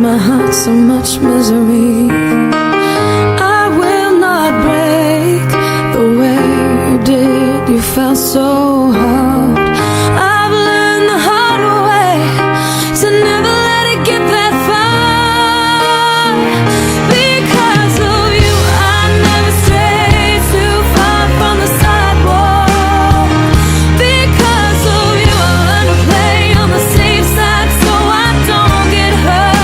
my heart so much misery. I will not break the way you did. You felt so hard. I've learned the hard way to never let it get that far. Because of you, I never strayed too far from the sidewalk. Because of you, I learned to play on the safe side so I don't get hurt.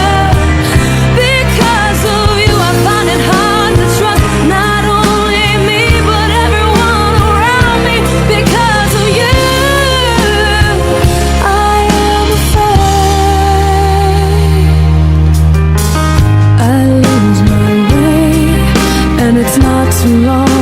Because of you, I find it hard to trust not only me but everyone around me. Because of you, I am afraid I lose my way, and it's not too long